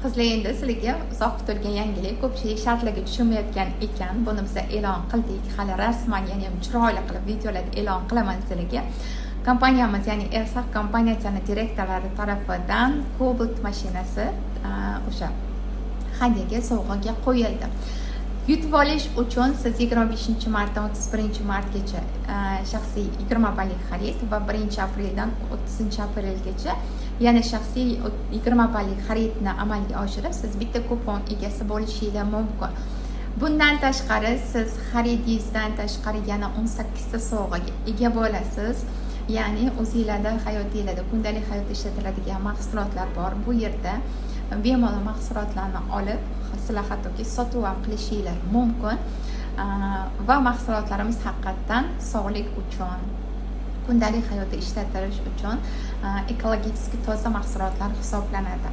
Qizlar, endi sizlarga uzoq kutilgan yangilik. Ko'pchilik shartlarga tushunmayotgan ekan. Buni biz e'lon qildik. Hali rasman, ya'ni chiroyli qilib videolarda e'lon qilaman sizlarga. Kompaniyamiz, ya'ni Ersaq kompaniyasining direktorlari tarafidan Cobalt mashinasi o'sha hadyaga sovg'aga qo'yildi. Yutib olish uchun siz 25-martdan 31-martgacha shaxsiy 20 ballik xarid va 1-apreldan 30-aprelgacha yana shaxsiy 20 ballik xaridni amalga oshirib, siz bitta kupon egasi bo'lishingiz mumkin. Bundan tashqari siz xaridingizdan tashqari yana 18 ta sovg'aga ega bo'lasiz. Ya'ni o'zingizlarda hayotingizda kundalik hayotda ishlatiladigan mahsulotlar bor. Bu yerda bemalol mahsulotlarni olib, sizlar hattoki sotuv ham qilishingiz mumkin. Va mahsulotlarimiz haqiqatan sog'lik uchun, kundalik hayotda ishlatilish uchun ekologik toza mahsulotlar hisoblanadi.